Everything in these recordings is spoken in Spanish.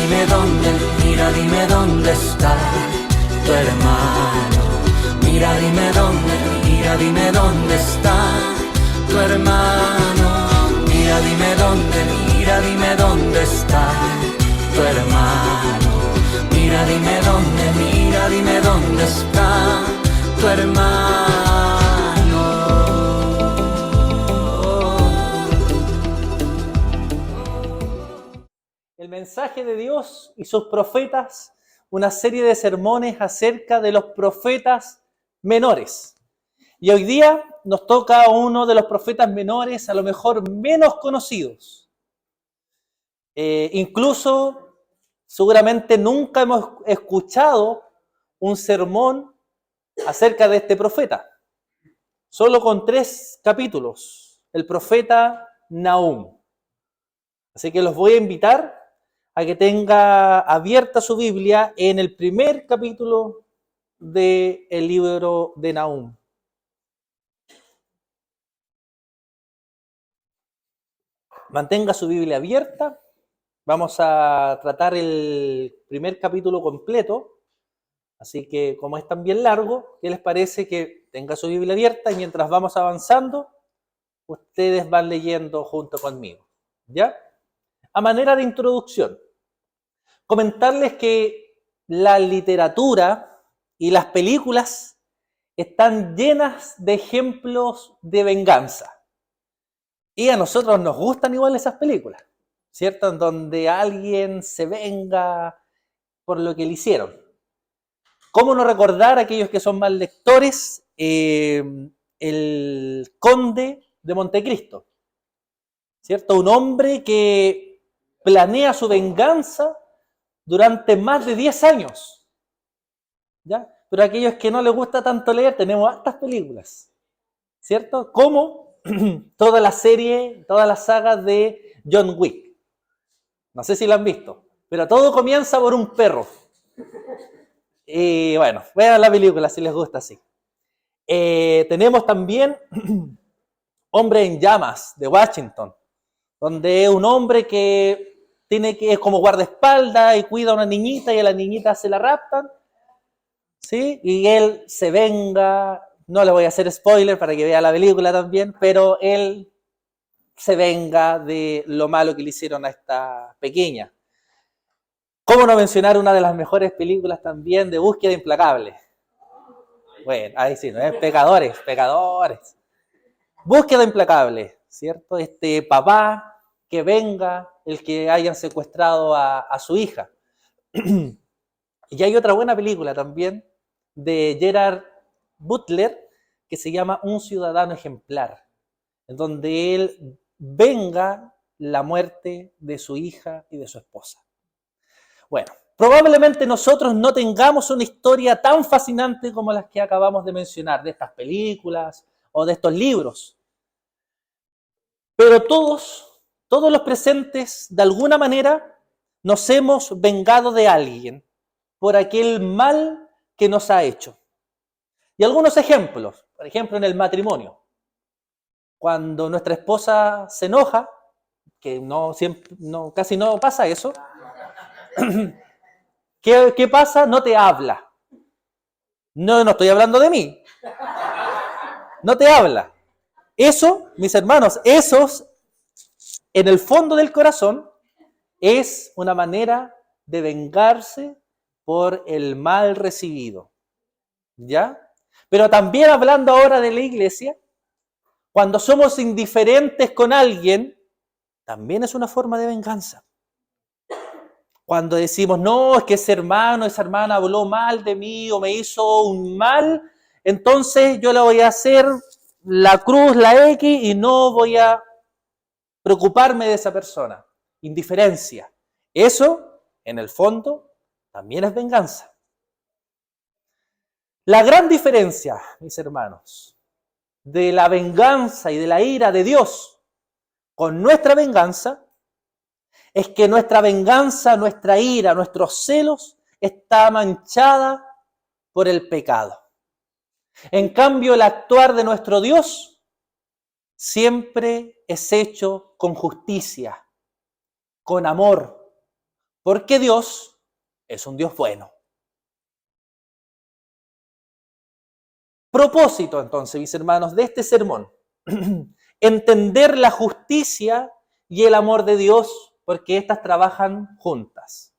dime dónde está tu hermano. Mira, dime dónde está tu hermano. Mira, dime dónde está tu hermano. Mira, dime dónde está tu hermano. El mensaje de Dios y sus profetas, una serie de sermones acerca de los profetas menores. Y hoy día nos toca uno de los profetas menores, a lo mejor menos conocidos. Incluso, seguramente nunca hemos escuchado un sermón acerca de este profeta. Solo con 3 capítulos, el profeta Nahum. Así que los voy a invitar a que tenga abierta su Biblia en el primer capítulo del libro de Nahum. Mantenga su Biblia abierta. Vamos a tratar el primer capítulo completo. Así que, como es tan bien largo, ¿qué les parece que tenga su Biblia abierta y mientras vamos avanzando, ustedes van leyendo junto conmigo? ¿Ya? A manera de introducción, comentarles que la literatura y las películas están llenas de ejemplos de venganza. Y a nosotros nos gustan igual esas películas, ¿cierto? En donde alguien se venga por lo que le hicieron. ¿Cómo no recordar a aquellos que son más lectores el Conde de Montecristo? ¿Cierto? Un hombre que planea su venganza durante más de 10 años. ¿Ya? Pero a aquellos que no les gusta tanto leer, tenemos hartas películas, ¿cierto? Como toda la serie, toda la saga de John Wick. No sé si la han visto, pero todo comienza por un perro. Y bueno, vean la película si les gusta así. Tenemos también Hombre en Llamas, de Washington, donde es un hombre que es como guardaespaldas y cuida a una niñita y a la niñita se la raptan, ¿sí? Y él se venga, no le voy a hacer spoiler para que vea la película también, pero él se venga de lo malo que le hicieron a esta pequeña. ¿Cómo no mencionar una de las mejores películas también de Búsqueda Implacable? Bueno, ahí sí, ¿no? Pecadores. Búsqueda Implacable, ¿cierto? Este papá que venga el que hayan secuestrado a su hija. Y hay otra buena película también de Gerard Butler que se llama Un ciudadano ejemplar, en donde él venga la muerte de su hija y de su esposa. Bueno, probablemente nosotros no tengamos una historia tan fascinante como las que acabamos de mencionar, de estas películas o de estos libros. Pero todos los presentes, de alguna manera, nos hemos vengado de alguien por aquel mal que nos ha hecho. Y algunos ejemplos, por ejemplo, en el matrimonio. Cuando nuestra esposa se enoja, que casi no pasa eso, ¿qué pasa? No te habla. No estoy hablando de mí. No te habla. Eso, mis hermanos, en el fondo del corazón, es una manera de vengarse por el mal recibido. ¿Ya? Pero también hablando ahora de la iglesia, cuando somos indiferentes con alguien, también es una forma de venganza. Cuando decimos, no, es que esa hermana habló mal de mí o me hizo un mal, entonces yo le voy a hacer la cruz, la X y no voy a preocuparme de esa persona. Indiferencia. Eso, en el fondo, también es venganza. La gran diferencia, mis hermanos, de la venganza y de la ira de Dios con nuestra venganza es que nuestra venganza, nuestra ira, nuestros celos está manchada por el pecado. En cambio, el actuar de nuestro Dios siempre es hecho con justicia, con amor, Porque Dios es un Dios bueno. Propósito, entonces, mis hermanos, de este sermón. Entender la justicia y el amor de Dios, porque éstas trabajan juntas.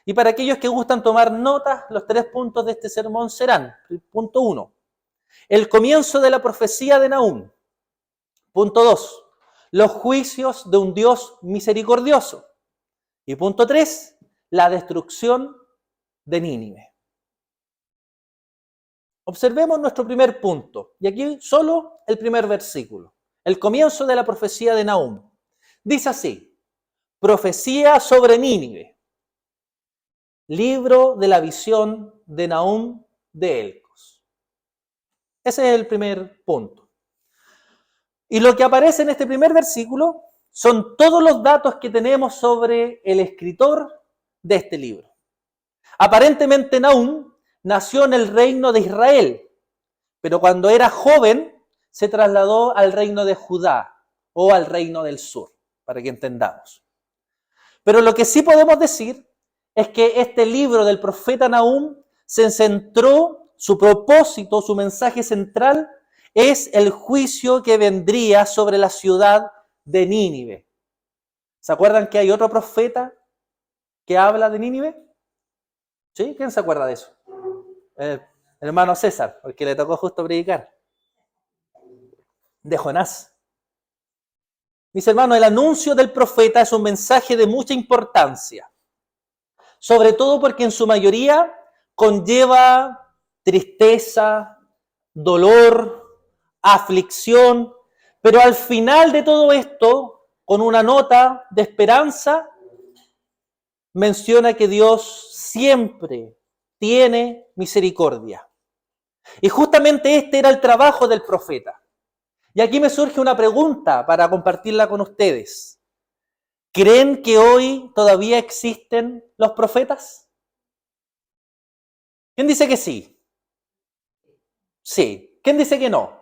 Y para aquellos que gustan tomar notas, los 3 puntos de este sermón serán: punto 1, el comienzo de la profecía de Nahum. Punto 2, los juicios de un Dios misericordioso. Y punto 3, la destrucción de Nínive. Observemos nuestro primer punto, y aquí solo el primer versículo, el comienzo de la profecía de Nahum. Dice así: profecía sobre Nínive, libro de la visión de Nahum de Elcos. Ese es el primer punto. Y lo que aparece en este primer versículo son todos los datos que tenemos sobre el escritor de este libro. Aparentemente Nahum nació en el reino de Israel, pero cuando era joven se trasladó al reino de Judá o al reino del sur, para que entendamos. Pero lo que sí podemos decir es que este libro del profeta Nahum se centró, su propósito, su mensaje central es el juicio que vendría sobre la ciudad de Nínive. ¿Se acuerdan que hay otro profeta que habla de Nínive? ¿Sí? ¿Quién se acuerda de eso? El hermano César, porque le tocó justo predicar. De Jonás. Mis hermanos, el anuncio del profeta es un mensaje de mucha importancia, sobre todo porque en su mayoría conlleva tristeza, dolor, aflicción, pero al final de todo esto, con una nota de esperanza, menciona que Dios siempre tiene misericordia. Y justamente este era el trabajo del profeta. Y aquí me surge una pregunta para compartirla con ustedes. ¿Creen que hoy todavía existen los profetas? ¿Quién dice que sí? Sí. ¿Quién dice que no?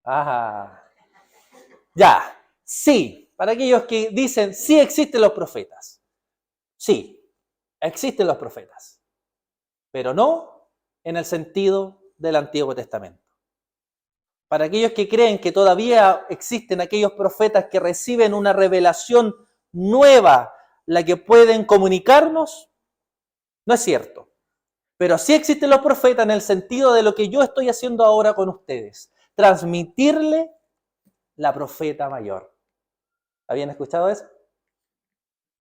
Ajá. Ya, sí. Para aquellos que dicen, sí existen los profetas. Sí, existen los profetas. Pero no en el sentido del Antiguo Testamento. Para aquellos que creen que todavía existen aquellos profetas que reciben una revelación nueva, la que pueden comunicarnos, no es cierto. Pero sí existen los profetas en el sentido de lo que yo estoy haciendo ahora con ustedes. Transmitirle la profeta mayor. ¿Habían escuchado eso?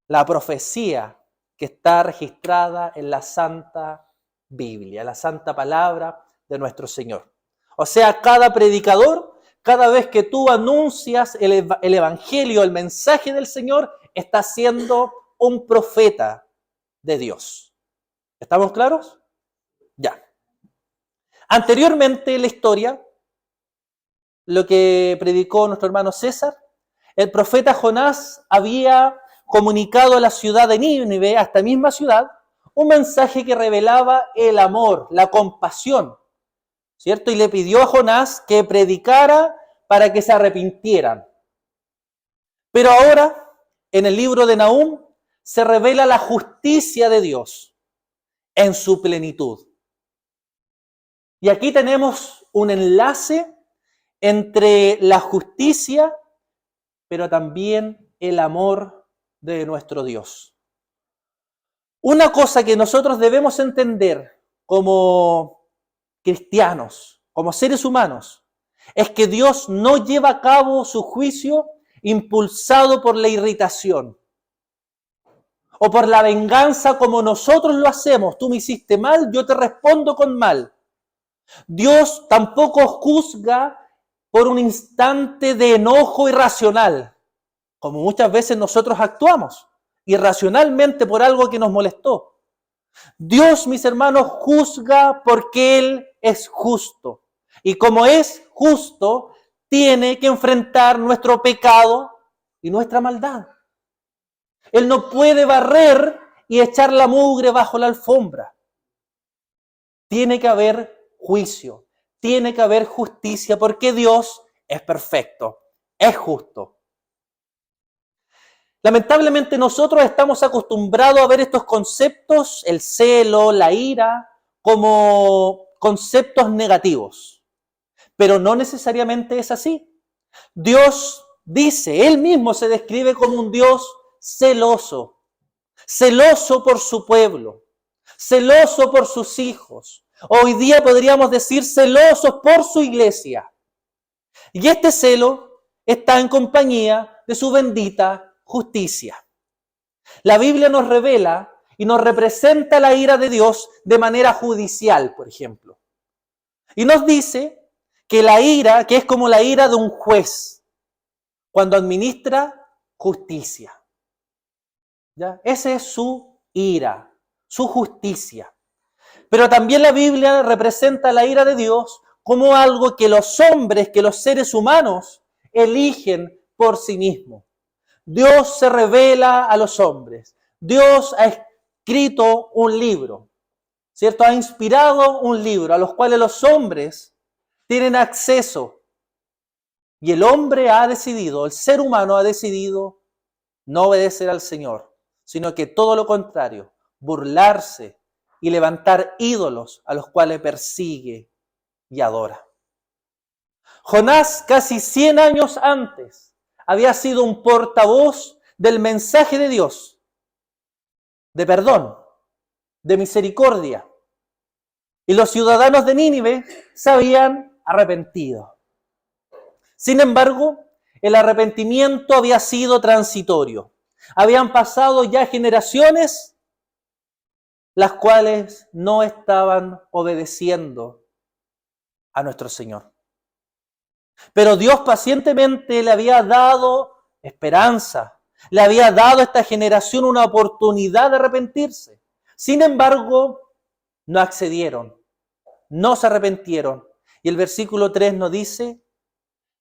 La profecía que está registrada en la Santa Biblia, la Santa Palabra de nuestro Señor. O sea, cada predicador, cada vez que tú anuncias el Evangelio, el mensaje del Señor, está siendo un profeta de Dios. ¿Estamos claros? Ya. Anteriormente en la historia, lo que predicó nuestro hermano César, el profeta Jonás había comunicado a la ciudad de Nínive, a esta misma ciudad, un mensaje que revelaba el amor, la compasión, ¿cierto? Y le pidió a Jonás que predicara para que se arrepintieran. Pero ahora, en el libro de Nahum, se revela la justicia de Dios en su plenitud. Y aquí tenemos un enlace entre la justicia, pero también el amor de nuestro Dios. Una cosa que nosotros debemos entender como cristianos, como seres humanos, es que Dios no lleva a cabo su juicio impulsado por la irritación o por la venganza como nosotros lo hacemos. Tú me hiciste mal, yo te respondo con mal. Dios tampoco juzga por un instante de enojo irracional, como muchas veces nosotros actuamos irracionalmente por algo que nos molestó. Dios, mis hermanos, juzga porque Él es justo. Y como es justo, tiene que enfrentar nuestro pecado y nuestra maldad. Él no puede barrer y echar la mugre bajo la alfombra. Tiene que haber juicio, tiene que haber justicia, porque Dios es perfecto, es justo. Lamentablemente nosotros estamos acostumbrados a ver estos conceptos, el celo, la ira, como conceptos negativos. Pero no necesariamente es así. Dios dice, Él mismo se describe como un Dios celoso, celoso por su pueblo, celoso por sus hijos. Hoy día podríamos decir celosos por su iglesia. Y este celo está en compañía de su bendita justicia. La Biblia nos revela y nos representa la ira de Dios de manera judicial, por ejemplo. Y nos dice que la ira, que es como la ira de un juez, cuando administra justicia. ¿Ya? Esa es su ira, su justicia. Pero también la Biblia representa la ira de Dios como algo que los hombres, que los seres humanos eligen por sí mismos. Dios se revela a los hombres. Dios ha escrito un libro, ¿cierto? Ha inspirado un libro a los cuales los hombres tienen acceso. Y el hombre ha decidido, el ser humano ha decidido no obedecer al Señor, sino que todo lo contrario, burlarse y levantar ídolos a los cuales persigue y adora. Jonás, casi 100 años antes, había sido un portavoz del mensaje de Dios, de perdón, de misericordia. Y los ciudadanos de Nínive se habían arrepentido. Sin embargo, el arrepentimiento había sido transitorio. Habían pasado ya generaciones las cuales no estaban obedeciendo a nuestro Señor. Pero Dios pacientemente le había dado esperanza, le había dado a esta generación una oportunidad de arrepentirse. Sin embargo, no accedieron, no se arrepintieron. Y el versículo 3 nos dice,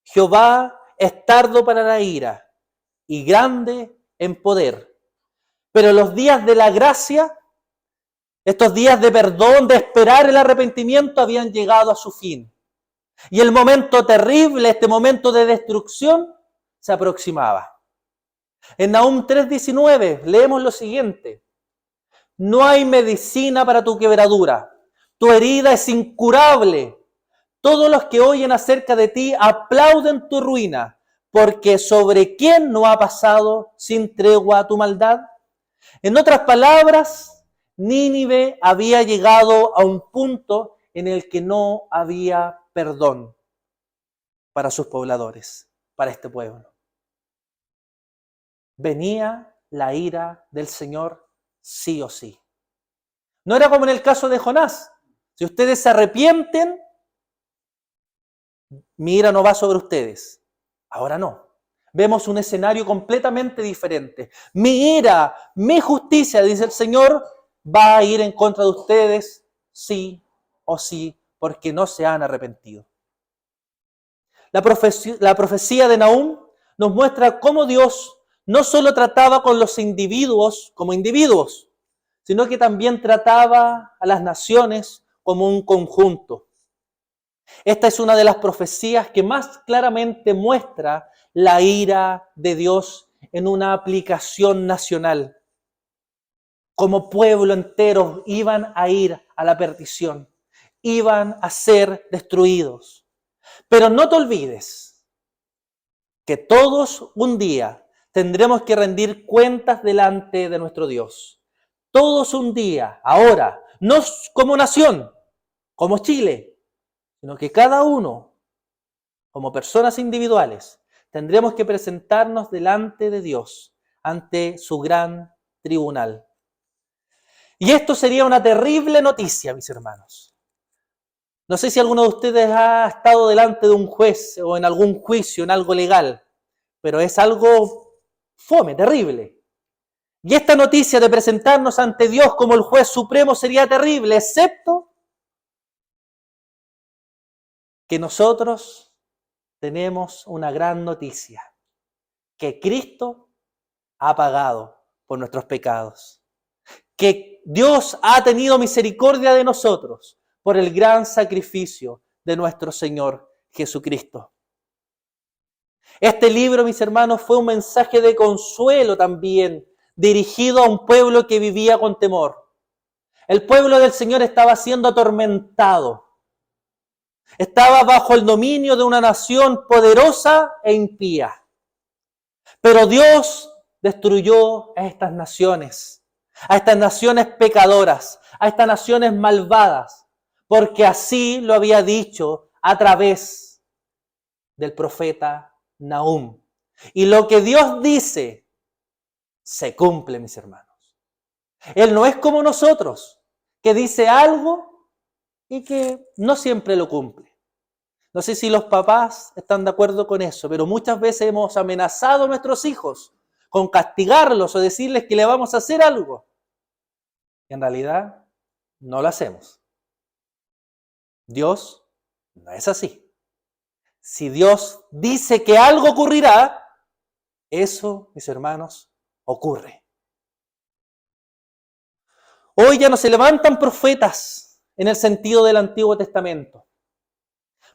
Jehová es tardo para la ira y grande en poder. Pero los días de la gracia, estos días de perdón, de esperar el arrepentimiento, habían llegado a su fin. Y el momento terrible, este momento de destrucción, se aproximaba. En Nahum 3:19 leemos lo siguiente. No hay medicina para tu quebradura. Tu herida es incurable. Todos los que oyen acerca de ti aplauden tu ruina, porque ¿sobre quién no ha pasado sin tregua tu maldad? En otras palabras, Nínive había llegado a un punto en el que no había perdón para sus pobladores, para este pueblo. Venía la ira del Señor sí o sí. No era como en el caso de Jonás. Si ustedes se arrepienten, mi ira no va sobre ustedes. Ahora no. Vemos un escenario completamente diferente. Mi ira, mi justicia, dice el Señor, va a ir en contra de ustedes, sí o sí, porque no se han arrepentido. La profecía de Nahum nos muestra cómo Dios no solo trataba con los individuos como individuos, sino que también trataba a las naciones como un conjunto. Esta es una de las profecías que más claramente muestra la ira de Dios en una aplicación nacional. Como pueblo entero iban a ir a la perdición, iban a ser destruidos. Pero no te olvides que todos un día tendremos que rendir cuentas delante de nuestro Dios. Todos un día, ahora, no como nación, como Chile, sino que cada uno, como personas individuales, tendremos que presentarnos delante de Dios, ante su gran tribunal. Y esto sería una terrible noticia, mis hermanos. No sé si alguno de ustedes ha estado delante de un juez o en algún juicio, en algo legal, pero es algo fome, terrible. Y esta noticia de presentarnos ante Dios como el juez supremo sería terrible, excepto que nosotros tenemos una gran noticia, que Cristo ha pagado por nuestros pecados, que Dios ha tenido misericordia de nosotros por el gran sacrificio de nuestro Señor Jesucristo. Este libro, mis hermanos, fue un mensaje de consuelo también, dirigido a un pueblo que vivía con temor. El pueblo del Señor estaba siendo atormentado. Estaba bajo el dominio de una nación poderosa e impía. Pero Dios destruyó a estas naciones pecadoras, a estas naciones malvadas, porque así lo había dicho a través del profeta Nahum. Y lo que Dios dice se cumple, mis hermanos. Él no es como nosotros, que dice algo y que no siempre lo cumple. No sé si los papás están de acuerdo con eso, pero muchas veces hemos amenazado a nuestros hijos con castigarlos o decirles que le vamos a hacer algo. Y en realidad no lo hacemos. Dios no es así. Si Dios dice que algo ocurrirá, eso, mis hermanos, ocurre. Hoy ya no se levantan profetas en el sentido del Antiguo Testamento,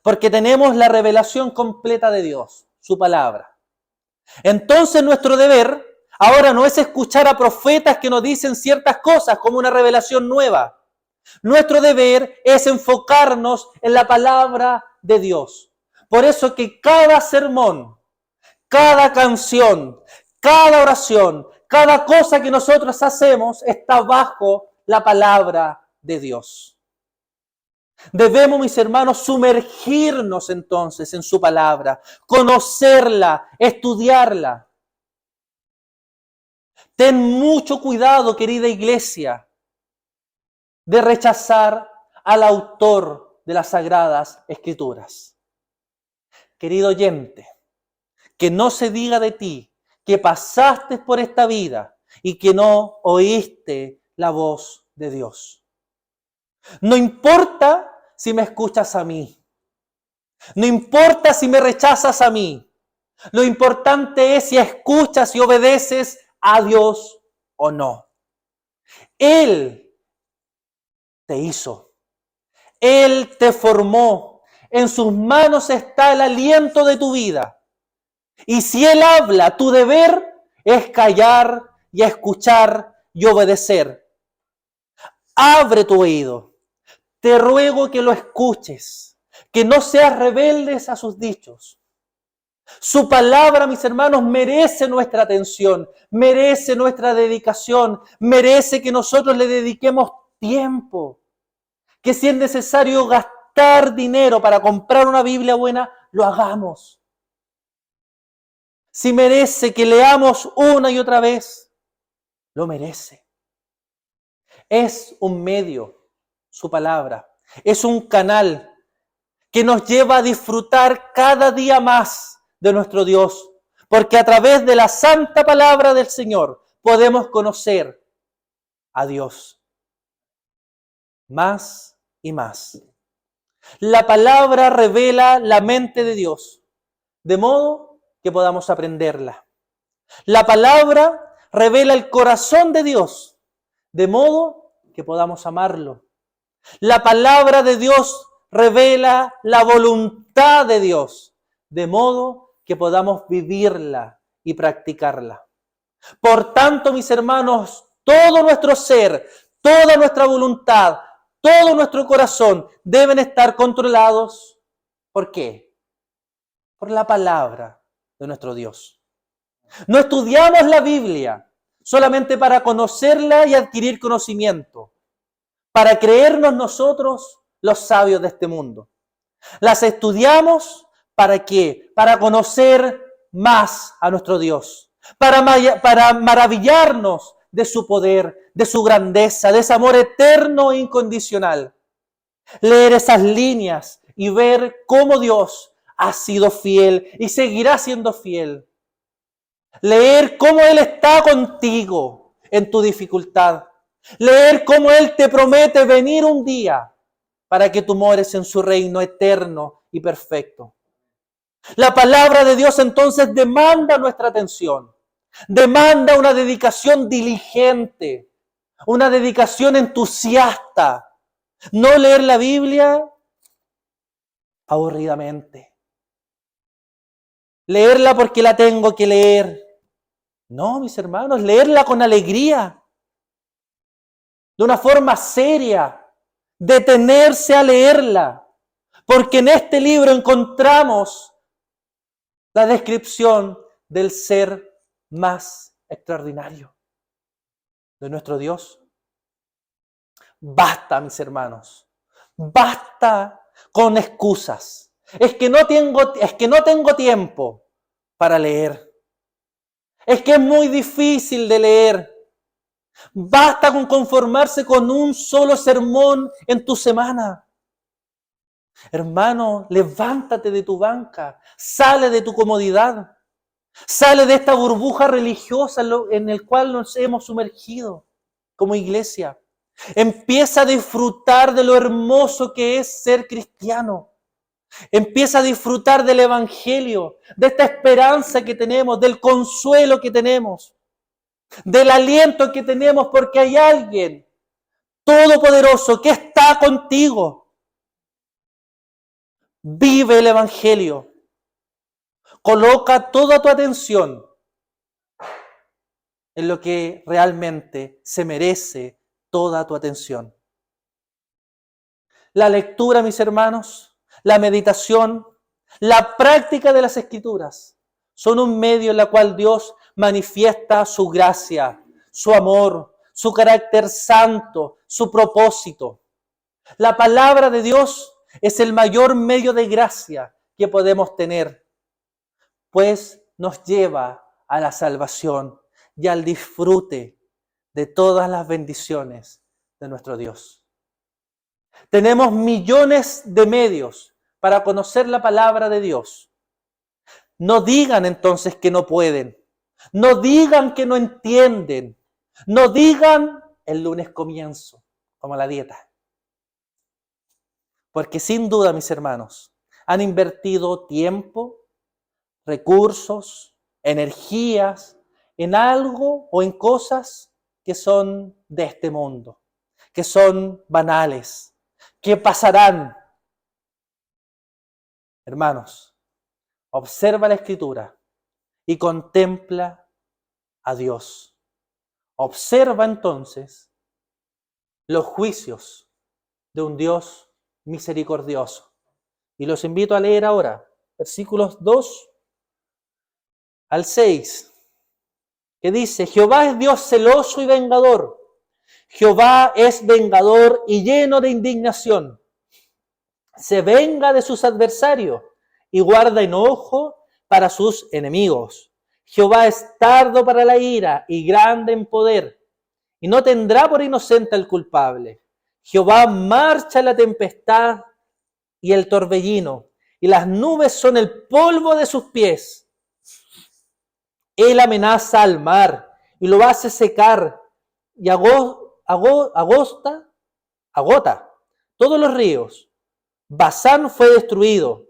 porque tenemos la revelación completa de Dios, su palabra. Entonces nuestro deber ahora no es escuchar a profetas que nos dicen ciertas cosas como una revelación nueva. Nuestro deber es enfocarnos en la palabra de Dios. Por eso que cada sermón, cada canción, cada oración, cada cosa que nosotros hacemos está bajo la palabra de Dios. Debemos, mis hermanos, sumergirnos entonces en su palabra, conocerla, estudiarla. Ten mucho cuidado, querida iglesia, de rechazar al autor de las Sagradas Escrituras. Querido oyente, que no se diga de ti que pasaste por esta vida y que no oíste la voz de Dios. No importa si me escuchas a mí. No importa si me rechazas a mí. Lo importante es si escuchas y obedeces a Dios o no. Él te hizo. Él te formó. En sus manos está el aliento de tu vida. Y si Él habla, tu deber es callar y escuchar y obedecer. Abre tu oído. Te ruego que lo escuches, que no seas rebeldes a sus dichos. Su palabra, mis hermanos, merece nuestra atención, merece nuestra dedicación, merece que nosotros le dediquemos tiempo. Que si es necesario gastar dinero para comprar una Biblia buena, lo hagamos. Si merece que leamos una y otra vez, lo merece. Es un medio, su palabra, es un canal que nos lleva a disfrutar cada día más de nuestro Dios, porque a través de la santa palabra del Señor podemos conocer a Dios más y más. La palabra revela la mente de Dios, de modo que podamos aprenderla. La palabra revela el corazón de Dios, de modo que podamos amarlo. La palabra de Dios revela la voluntad de Dios, de modo que podamos vivirla y practicarla. Por tanto, mis hermanos, todo nuestro ser, toda nuestra voluntad, todo nuestro corazón deben estar controlados. ¿Por qué? Por la palabra de nuestro Dios. No estudiamos la Biblia solamente para conocerla y adquirir conocimiento, para creernos nosotros los sabios de este mundo. Las estudiamos ¿para qué? Para conocer más a nuestro Dios, para maravillarnos de su poder, de su grandeza, de ese amor eterno e incondicional. Leer esas líneas y ver cómo Dios ha sido fiel y seguirá siendo fiel. Leer cómo Él está contigo en tu dificultad. Leer cómo Él te promete venir un día para que tú mores en su reino eterno y perfecto. La palabra de Dios entonces demanda nuestra atención, demanda una dedicación diligente, una dedicación entusiasta. No leer la Biblia aburridamente. leerla porque la tengo que leer. No, mis hermanos, leerla con alegría, de una forma seria, detenerse a leerla, porque en este libro encontramos la descripción del ser más extraordinario de nuestro Dios. Basta, mis hermanos, basta con excusas. Es que no tengo tiempo para leer. Es que es muy difícil de leer. Basta con conformarse con un solo sermón en tu semana. Hermano, levántate de tu banca, sale de tu comodidad, sale de esta burbuja religiosa en el cual nos hemos sumergido como iglesia. Empieza a disfrutar de lo hermoso que es ser cristiano. Empieza a disfrutar del evangelio, de esta esperanza que tenemos, del consuelo que tenemos, del aliento que tenemos porque hay alguien todopoderoso que está contigo. Vive el evangelio. Coloca toda tu atención en lo que realmente se merece toda tu atención. La lectura, mis hermanos, la meditación, la práctica de las Escrituras son un medio en el cual Dios manifiesta su gracia, su amor, su carácter santo, su propósito. La palabra de Dios es el mayor medio de gracia que podemos tener, pues nos lleva a la salvación y al disfrute de todas las bendiciones de nuestro Dios. Tenemos millones de medios para conocer la palabra de Dios. No digan entonces que no pueden. No digan que no entienden. No digan el lunes comienzo, como la dieta. Porque sin duda, mis hermanos, han invertido tiempo, recursos, energías en algo o en cosas que son de este mundo, que son banales, que pasarán. Hermanos, observa la Escritura y contempla a Dios. Observa entonces los juicios de un Dios misericordioso. Y los invito a leer ahora versículos 2 al 6, que dice: Jehová es Dios celoso y vengador. Jehová es vengador y lleno de indignación. Se venga de sus adversarios y guarda enojo para sus enemigos. Jehová es tardo para la ira y grande en poder, y no tendrá por inocente al culpable. Jehová marcha la tempestad y el torbellino, y las nubes son el polvo de sus pies. Él amenaza al mar y lo hace secar, y agota todos los ríos. Basán fue destruido,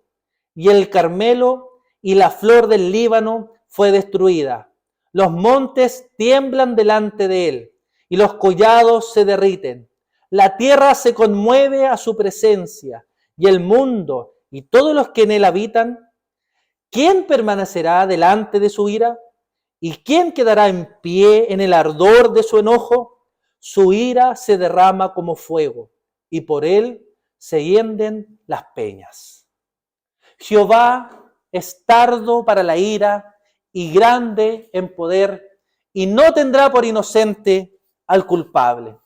y el Carmelo y la flor del Líbano fue destruida. Los montes tiemblan delante de él, y los collados se derriten. La tierra se conmueve a su presencia, y el mundo y todos los que en él habitan. ¿Quién permanecerá delante de su ira? ¿Y quién quedará en pie en el ardor de su enojo? Su ira se derrama como fuego, y por él se hienden las peñas. Jehová es tardo para la ira y grande en poder, y no tendrá por inocente al culpable.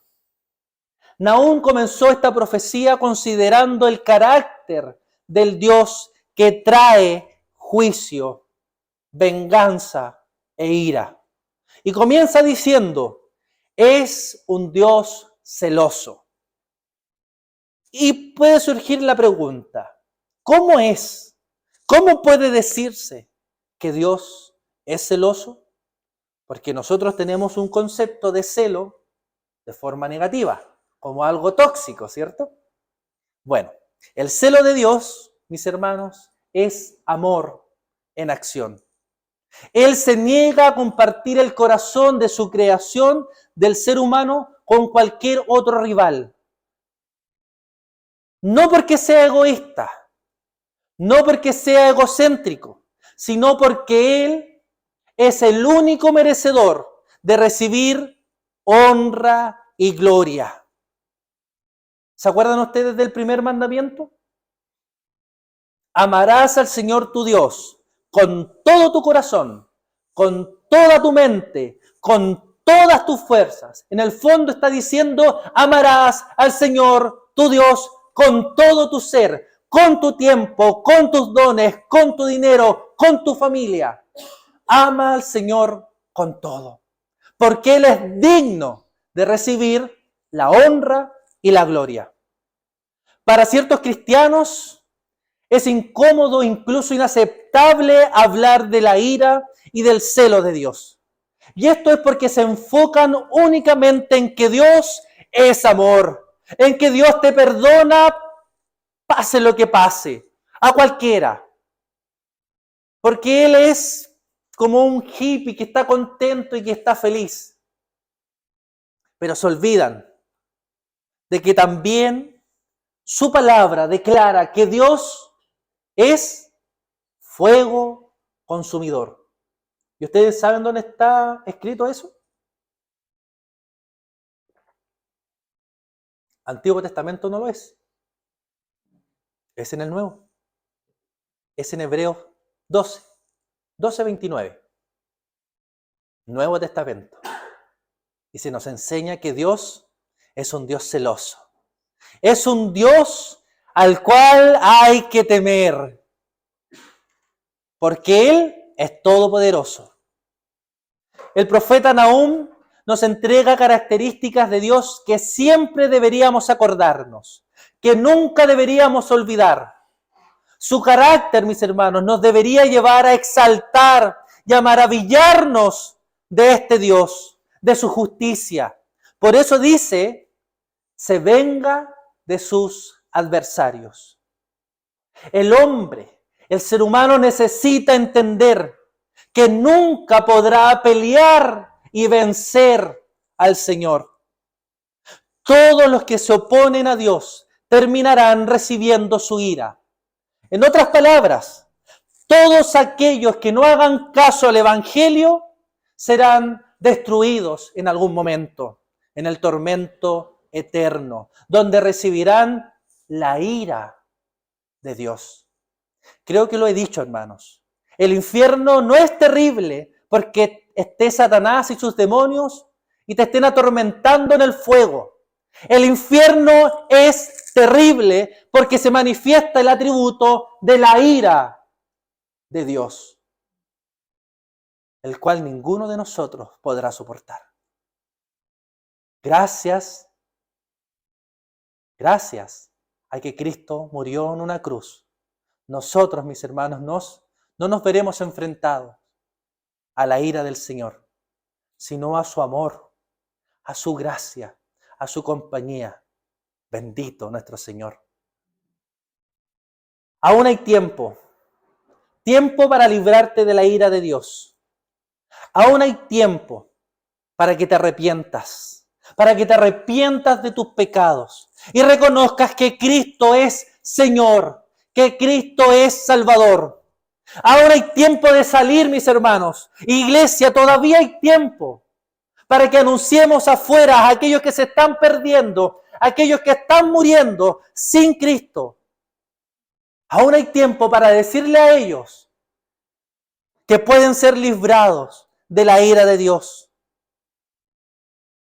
Nahum comenzó esta profecía considerando el carácter del Dios que trae juicio, venganza e ira. Y comienza diciendo: es un Dios celoso. Y puede surgir la pregunta: ¿cómo es? ¿Cómo puede decirse que Dios es celoso? Porque nosotros tenemos un concepto de celo de forma negativa, como algo tóxico, ¿cierto? Bueno, el celo de Dios, mis hermanos, es amor en acción. Él se niega a compartir el corazón de su creación, del ser humano, con cualquier otro rival. No porque sea egoísta, no porque sea egocéntrico, sino porque Él es el único merecedor de recibir honra y gloria. ¿Se acuerdan ustedes del primer mandamiento? Amarás al Señor tu Dios con todo tu corazón, con toda tu mente, con todas tus fuerzas. En el fondo está diciendo, amarás al Señor tu Dios con todo tu ser, con tu tiempo, con tus dones, con tu dinero, con tu familia. Ama al Señor con todo, porque Él es digno de recibir la honra y la gloria. Para ciertos cristianos es incómodo, incluso inaceptable hablar de la ira y del celo de Dios. Y esto es porque se enfocan únicamente en que Dios es amor, en que Dios te perdona, pase lo que pase, a cualquiera. Porque Él es como un hippie que está contento y que está feliz. Pero se olvidan de que también su palabra declara que Dios es fuego consumidor. ¿Y ustedes saben dónde está escrito eso? Antiguo Testamento no lo es. Es en el Nuevo. Es en Hebreos 12:29. Nuevo Testamento. Y se nos enseña que Dios es un Dios celoso. Es un Dios al cual hay que temer. Porque Él es todopoderoso. El profeta Nahum nos entrega características de Dios que siempre deberíamos acordarnos, que nunca deberíamos olvidar. Su carácter, mis hermanos, nos debería llevar a exaltar y a maravillarnos de este Dios, de su justicia. Por eso dice, se venga de sus adversarios. El hombre, el ser humano necesita entender que nunca podrá pelear y vencer al Señor. Todos los que se oponen a Dios terminarán recibiendo su ira. En otras palabras, todos aquellos que no hagan caso al Evangelio serán destruidos en algún momento, en el tormento eterno, donde recibirán la ira de Dios. Creo que lo he dicho, hermanos. El infierno no es terrible porque esté Satanás y sus demonios y te estén atormentando en el fuego. El infierno es terrible porque se manifiesta el atributo de la ira de Dios, el cual ninguno de nosotros podrá soportar. Gracias a que Cristo murió en una cruz, nosotros, mis hermanos, no nos veremos enfrentados a la ira del Señor, sino a su amor, a su gracia, a su compañía. Bendito nuestro Señor. Aún hay tiempo para librarte de la ira de Dios. Aún hay tiempo para que te arrepientas de tus pecados y reconozcas que Cristo es Señor, que Cristo es Salvador. Ahora hay tiempo de salir, mis hermanos. Iglesia, todavía hay tiempo para que anunciemos afuera a aquellos que se están perdiendo, a aquellos que están muriendo sin Cristo. Aún hay tiempo para decirle a ellos que pueden ser librados de la ira de Dios.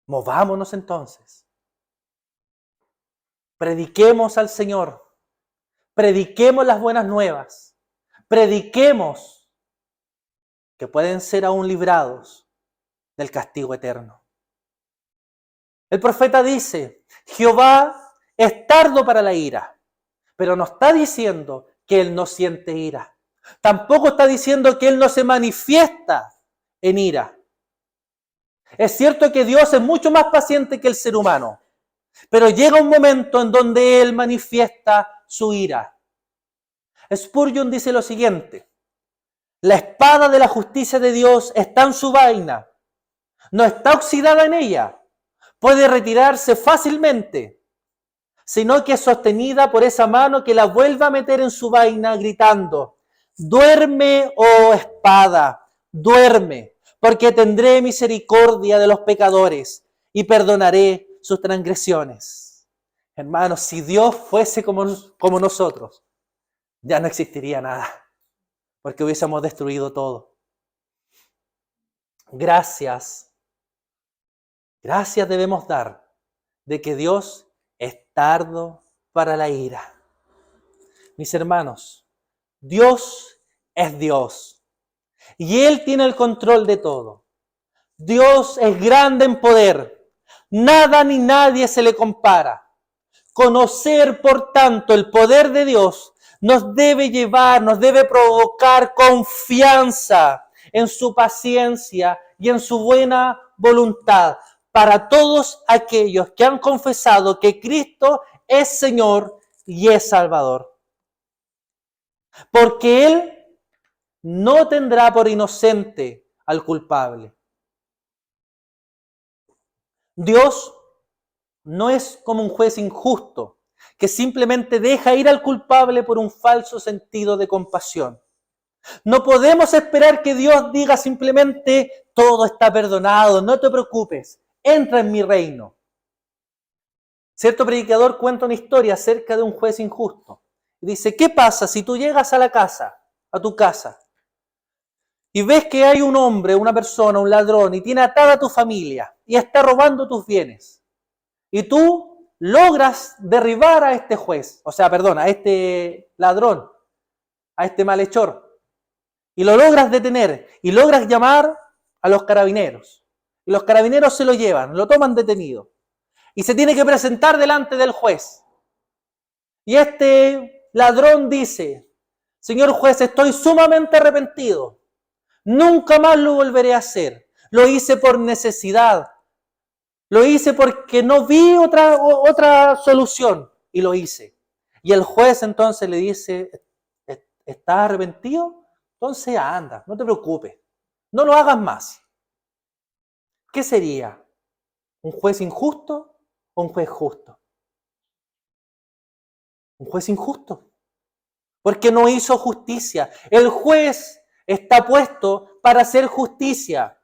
Movámonos entonces. Prediquemos al Señor. Prediquemos las buenas nuevas. Prediquemos que pueden ser aún librados del castigo eterno. El profeta dice, Jehová es tardo para la ira, pero no está diciendo que Él no siente ira. Tampoco está diciendo que Él no se manifiesta en ira. Es cierto que Dios es mucho más paciente que el ser humano, pero llega un momento en donde Él manifiesta su ira. Spurgeon dice lo siguiente: la espada de la justicia de Dios está en su vaina, no está oxidada en ella, puede retirarse fácilmente, sino que es sostenida por esa mano que la vuelve a meter en su vaina gritando: Duerme, oh espada, duerme, porque tendré misericordia de los pecadores y perdonaré sus transgresiones. Hermanos, si Dios fuese como nosotros, ya no existiría nada, porque hubiésemos destruido todo. Gracias debemos dar de que Dios es tardo para la ira. Mis hermanos, Dios es Dios y Él tiene el control de todo. Dios es grande en poder, nada ni nadie se le compara. Conocer, por tanto, el poder de Dios nos debe llevar, nos debe provocar confianza en su paciencia y en su buena voluntad para todos aquellos que han confesado que Cristo es Señor y es Salvador. Porque Él no tendrá por inocente al culpable. Dios no es como un juez injusto que simplemente deja ir al culpable por un falso sentido de compasión. No podemos esperar que Dios diga simplemente, todo está perdonado, no te preocupes, entra en mi reino. Cierto predicador cuenta una historia acerca de un juez injusto. Dice, ¿qué pasa si tú llegas a tu casa, y ves que hay un hombre, una persona, un ladrón, y tiene atada a tu familia, y está robando tus bienes? Y tú logras derribar a este juez, a este ladrón, a este malhechor, y lo logras detener, y logras llamar a los carabineros. Y los carabineros se lo llevan, lo toman detenido, y se tiene que presentar delante del juez. Y este ladrón dice, señor juez, estoy sumamente arrepentido, nunca más lo volveré a hacer, lo hice por necesidad, lo hice porque no vi otra solución y lo hice. Y el juez entonces le dice, ¿estás arrepentido? Entonces anda, no te preocupes, no lo hagas más. ¿Qué sería? ¿Un juez injusto o un juez justo? Un juez injusto, porque no hizo justicia. El juez está puesto para hacer justicia.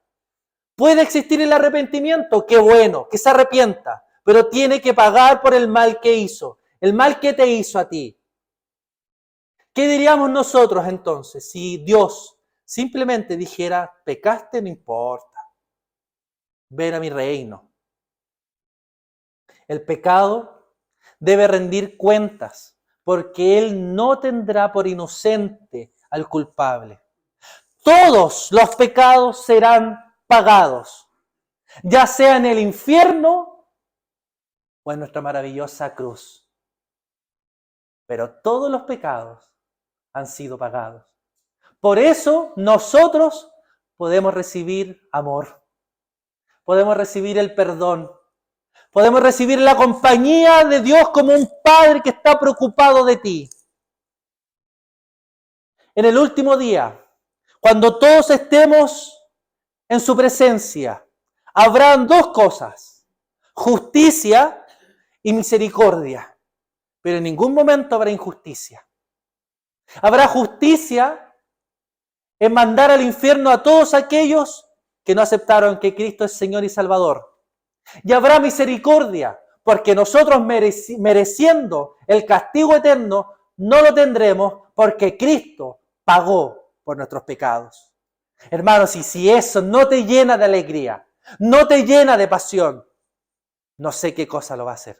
¿Puede existir el arrepentimiento? Qué bueno, que se arrepienta, pero tiene que pagar por el mal que hizo, el mal que te hizo a ti. ¿Qué diríamos nosotros entonces si Dios simplemente dijera, pecaste, no importa, ven a mi reino? El pecado debe rendir cuentas, porque Él no tendrá por inocente al culpable. Todos los pecados serán pagados, ya sea en el infierno o en nuestra maravillosa cruz. Pero todos los pecados han sido pagados. Por eso nosotros podemos recibir amor, podemos recibir el perdón, podemos recibir la compañía de Dios como un Padre que está preocupado de ti. En el último día, cuando todos estemos en su presencia, habrán dos cosas, justicia y misericordia, pero en ningún momento habrá injusticia. Habrá justicia en mandar al infierno a todos aquellos que no aceptaron que Cristo es Señor y Salvador. Y habrá misericordia, porque nosotros mereciendo el castigo eterno, no lo tendremos porque Cristo pagó por nuestros pecados. Hermanos, y si eso no te llena de alegría, no te llena de pasión, no sé qué cosa lo va a hacer.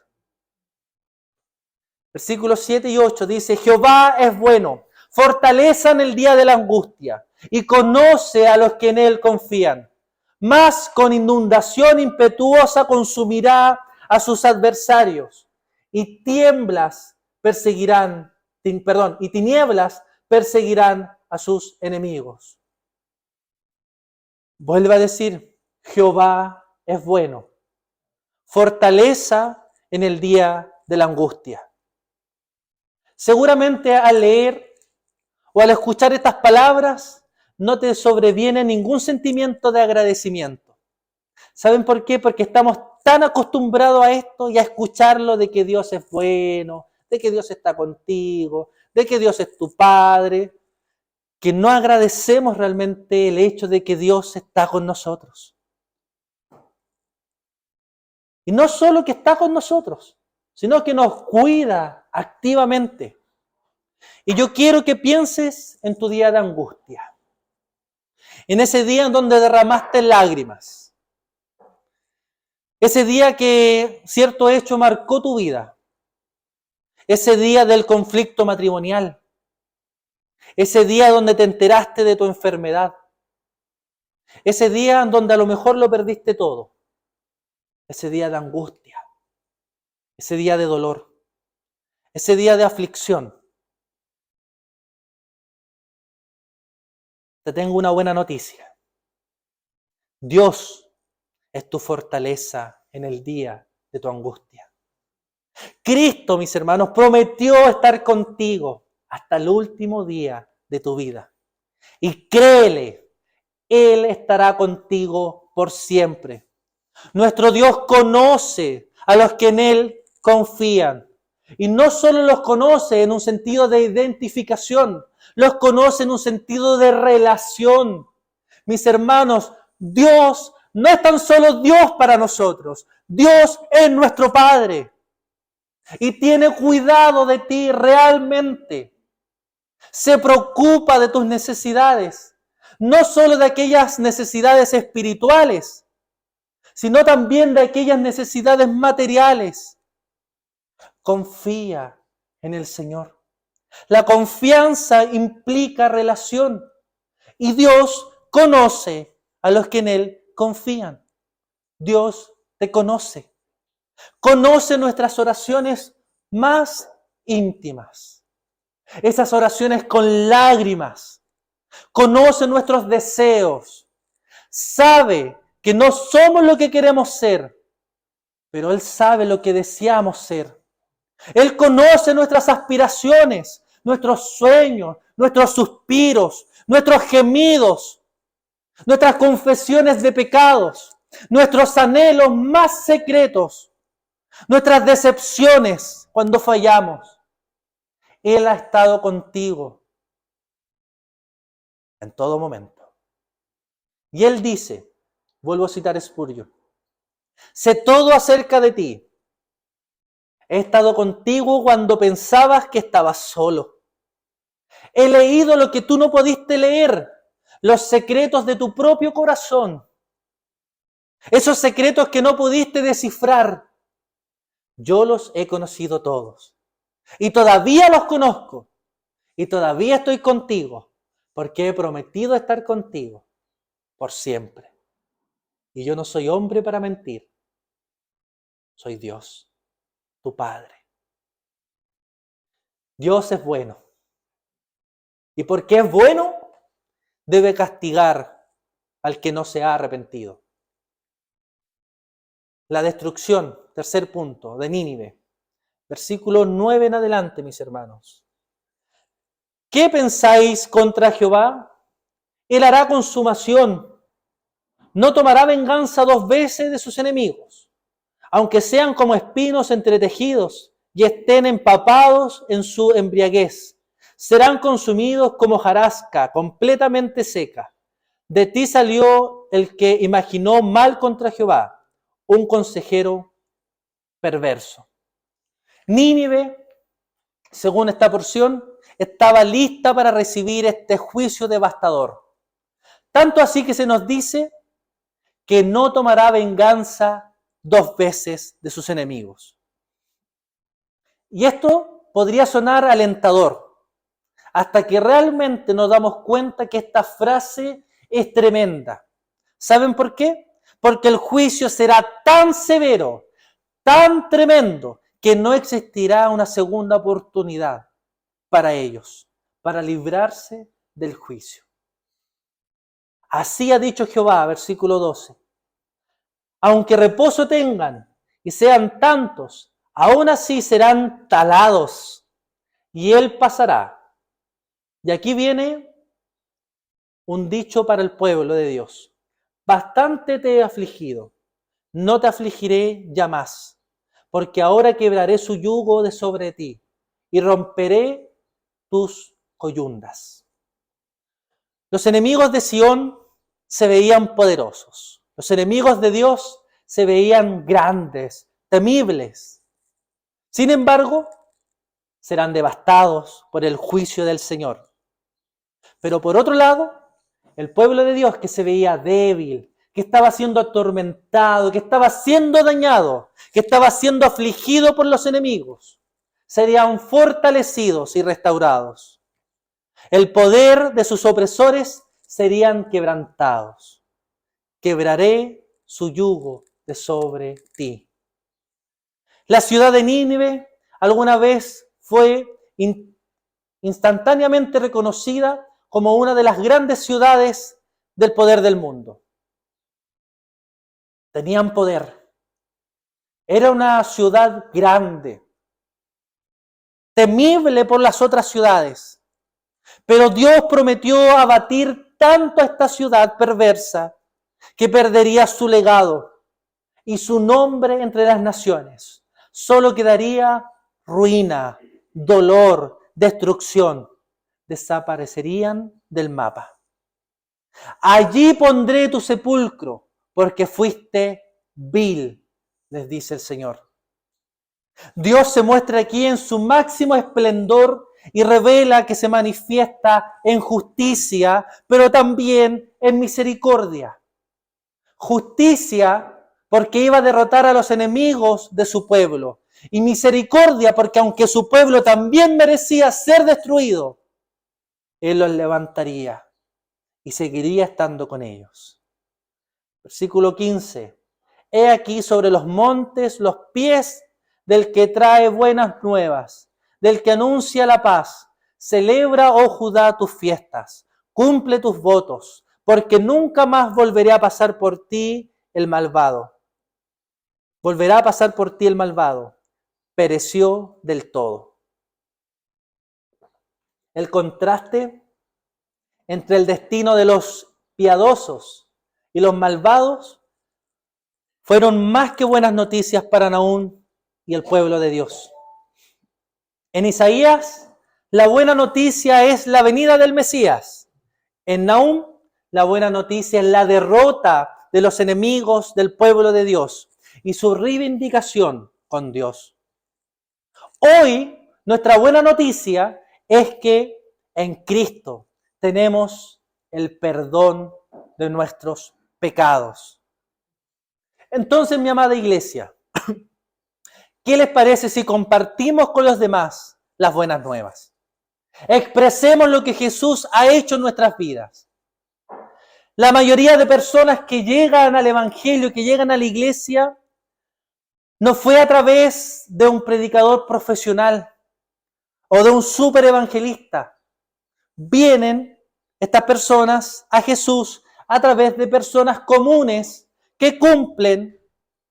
Versículos 7 y 8 dice, Jehová es bueno, fortaleza en el día de la angustia, y conoce a los que en él confían. Mas con inundación impetuosa consumirá a sus adversarios, y tinieblas perseguirán a sus enemigos. Vuelve a decir, Jehová es bueno, fortaleza en el día de la angustia. Seguramente al leer o al escuchar estas palabras no te sobreviene ningún sentimiento de agradecimiento. ¿Saben por qué? Porque estamos tan acostumbrados a esto y a escucharlo de que Dios es bueno, de que Dios está contigo, de que Dios es tu Padre, que no agradecemos realmente el hecho de que Dios está con nosotros. Y no solo que está con nosotros, sino que nos cuida activamente. Y yo quiero que pienses en tu día de angustia, en ese día en donde derramaste lágrimas, ese día que cierto hecho marcó tu vida, ese día del conflicto matrimonial, ese día donde te enteraste de tu enfermedad, ese día en donde a lo mejor lo perdiste todo, ese día de angustia, ese día de dolor, ese día de aflicción. Te tengo una buena noticia. Dios es tu fortaleza en el día de tu angustia. Cristo, mis hermanos, prometió estar contigo hasta el último día de tu vida. Y créele, Él estará contigo por siempre. Nuestro Dios conoce a los que en Él confían. Y no solo los conoce en un sentido de identificación, los conoce en un sentido de relación. Mis hermanos, Dios no es tan solo Dios para nosotros. Dios es nuestro Padre. Y tiene cuidado de ti realmente. Se preocupa de tus necesidades. No solo de aquellas necesidades espirituales, sino también de aquellas necesidades materiales. Confía en el Señor. La confianza implica relación y Dios conoce a los que en Él confían. Dios te conoce. Conoce nuestras oraciones más íntimas. Esas oraciones con lágrimas. Conoce nuestros deseos. Sabe que no somos lo que queremos ser, pero Él sabe lo que deseamos ser. Él conoce nuestras aspiraciones, nuestros sueños, nuestros suspiros, nuestros gemidos, nuestras confesiones de pecados, nuestros anhelos más secretos, nuestras decepciones cuando fallamos. Él ha estado contigo en todo momento. Y Él dice, vuelvo a citar Spurgeon, sé todo acerca de ti. He estado contigo cuando pensabas que estabas solo. He leído lo que tú no pudiste leer, los secretos de tu propio corazón. Esos secretos que no pudiste descifrar. Yo los he conocido todos. Y todavía los conozco. Y todavía estoy contigo. Porque he prometido estar contigo por siempre. Y yo no soy hombre para mentir. Soy Dios, tu Padre. Dios es bueno. Y porque es bueno, debe castigar al que no se ha arrepentido. La destrucción, tercer punto, de Nínive. Versículo 9 en adelante, mis hermanos. ¿Qué pensáis contra Jehová? Él hará consumación. No tomará venganza 2 veces de sus enemigos, aunque sean como espinos entretejidos y estén empapados en su embriaguez. Serán consumidos como hojarasca, completamente seca. De ti salió el que imaginó mal contra Jehová, un consejero perverso. Nínive, según esta porción, estaba lista para recibir este juicio devastador. Tanto así que se nos dice que no tomará venganza 2 veces de sus enemigos. Y esto podría sonar alentador, hasta que realmente nos damos cuenta que esta frase es tremenda. ¿Saben por qué? Porque el juicio será tan severo, tan tremendo, que no existirá una segunda oportunidad para ellos, para librarse del juicio. Así ha dicho Jehová, versículo 12. Aunque reposo tengan y sean tantos, aún así serán talados, y Él pasará. Y aquí viene un dicho para el pueblo de Dios. Bastante te he afligido, no te afligiré ya más, porque ahora quebraré su yugo de sobre ti y romperé tus coyundas. Los enemigos de Sión se veían poderosos. Los enemigos de Dios se veían grandes, temibles. Sin embargo, serán devastados por el juicio del Señor. Pero por otro lado, el pueblo de Dios que se veía débil, que estaba siendo atormentado, que estaba siendo dañado, que estaba siendo afligido por los enemigos, serían fortalecidos y restaurados. El poder de sus opresores serían quebrantados. Quebraré su yugo de sobre ti. La ciudad de Nínive alguna vez fue instantáneamente reconocida como una de las grandes ciudades del poder del mundo. Tenían poder. Era una ciudad grande, temible por las otras ciudades. Pero Dios prometió abatir tanto a esta ciudad perversa que perdería su legado y su nombre entre las naciones. Solo quedaría ruina, dolor, destrucción. Desaparecerían del mapa. Allí pondré tu sepulcro, porque fuiste vil, les dice el Señor. Dios se muestra aquí en su máximo esplendor y revela que se manifiesta en justicia, pero también en misericordia. Justicia porque iba a derrotar a los enemigos de su pueblo, y misericordia porque aunque su pueblo también merecía ser destruido, Él los levantaría y seguiría estando con ellos. Versículo 15. He aquí sobre los montes los pies del que trae buenas nuevas, del que anuncia la paz. Celebra, oh Judá, tus fiestas, cumple tus votos, porque nunca más volveré a pasar por ti el malvado. Volverá a pasar por ti el malvado. Pereció del todo. El contraste entre el destino de los piadosos y los malvados fueron más que buenas noticias para Nahum y el pueblo de Dios. En Isaías, la buena noticia es la venida del Mesías. En Nahum, la buena noticia es la derrota de los enemigos del pueblo de Dios y su reivindicación con Dios. Hoy, nuestra buena noticia es que en Cristo tenemos el perdón de nuestros pecados. Entonces, mi amada iglesia, ¿qué les parece si compartimos con los demás las buenas nuevas? Expresemos lo que Jesús ha hecho en nuestras vidas. La mayoría de personas que llegan al Evangelio, que llegan a la iglesia, no fue a través de un predicador profesional o de un super evangelista. Vienen estas personas a Jesús a través de personas comunes que cumplen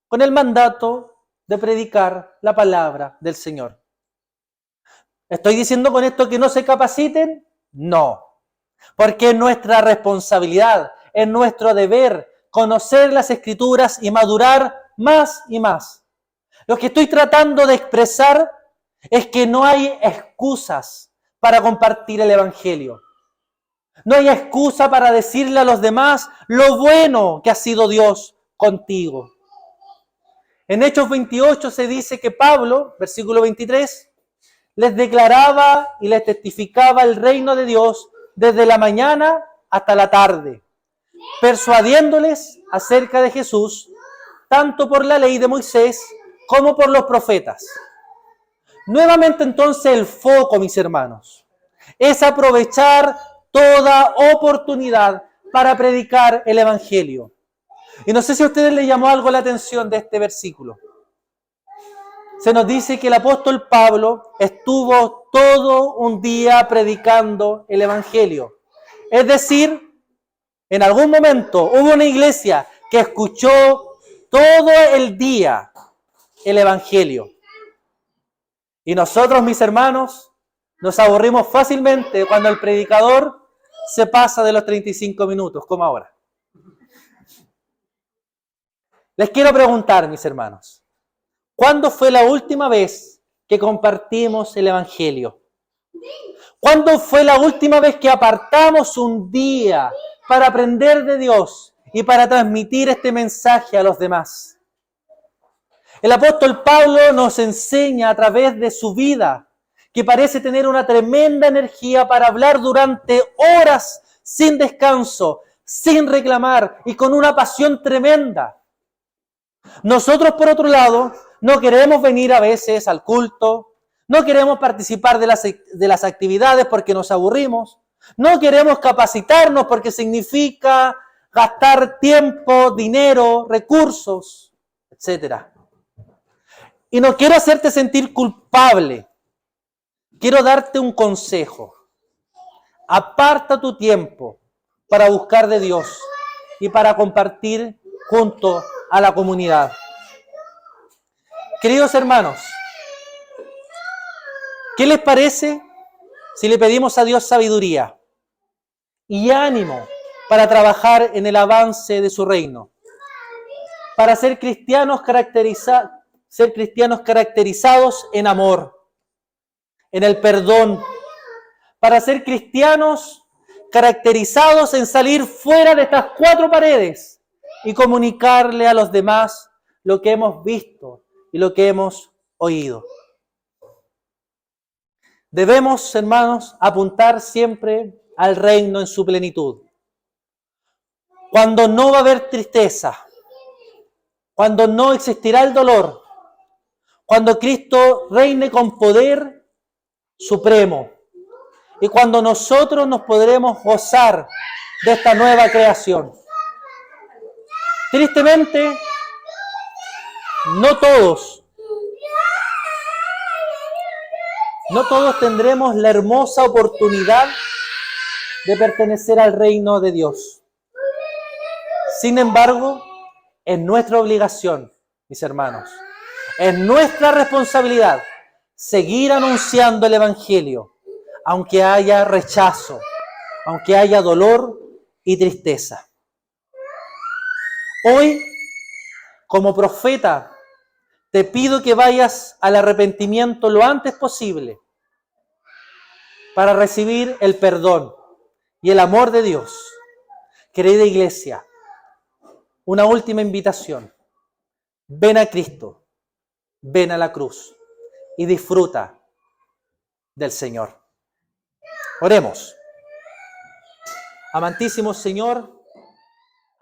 con el mandato de predicar la palabra del Señor. ¿Estoy diciendo con esto que no se capaciten? No, porque es nuestra responsabilidad, es nuestro deber conocer las Escrituras y madurar más y más. Lo que estoy tratando de expresar es que no hay excusas para compartir el Evangelio. No hay excusa para decirle a los demás lo bueno que ha sido Dios contigo. En Hechos 28 se dice que Pablo, versículo 23, les declaraba y les testificaba el reino de Dios desde la mañana hasta la tarde, persuadiéndoles acerca de Jesús, tanto por la ley de Moisés como por los profetas. Nuevamente entonces el foco, mis hermanos, es aprovechar toda oportunidad para predicar el Evangelio. Y no sé si a ustedes les llamó algo la atención de este versículo. Se nos dice que el apóstol Pablo estuvo todo un día predicando el Evangelio. Es decir, en algún momento hubo una iglesia que escuchó todo el día el Evangelio. Y nosotros, mis hermanos, nos aburrimos fácilmente cuando el predicador se pasa de los 35 minutos, como ahora. Les quiero preguntar, mis hermanos, ¿cuándo fue la última vez que compartimos el Evangelio? ¿Cuándo fue la última vez que apartamos un día para aprender de Dios y para transmitir este mensaje a los demás? El apóstol Pablo nos enseña a través de su vida, que parece tener una tremenda energía para hablar durante horas sin descanso, sin reclamar y con una pasión tremenda. Nosotros, por otro lado, no queremos venir a veces al culto, no queremos participar de las actividades porque nos aburrimos, no queremos capacitarnos porque significa gastar tiempo, dinero, recursos, etc. Y no quiero hacerte sentir culpable. Quiero darte un consejo. Aparta tu tiempo para buscar de Dios y para compartir junto a la comunidad. Queridos hermanos, ¿qué les parece si le pedimos a Dios sabiduría y ánimo para trabajar en el avance de su reino? Para ser cristianos caracterizados en amor, en el perdón, para ser cristianos caracterizados en salir fuera de estas cuatro paredes y comunicarle a los demás lo que hemos visto y lo que hemos oído. Debemos, hermanos, apuntar siempre al reino en su plenitud. Cuando no va a haber tristeza, cuando no existirá el dolor, cuando Cristo reine con poder supremo y cuando nosotros nos podremos gozar de esta nueva creación. Tristemente, no todos tendremos la hermosa oportunidad de pertenecer al reino de Dios. Sin embargo, es nuestra obligación, mis hermanos, es nuestra responsabilidad seguir anunciando el Evangelio, aunque haya rechazo, aunque haya dolor y tristeza. Hoy, como profeta, te pido que vayas al arrepentimiento lo antes posible para recibir el perdón y el amor de Dios. Querida iglesia, una última invitación. Ven a Cristo, ven a la cruz y disfruta del Señor. Oremos. Amantísimo Señor,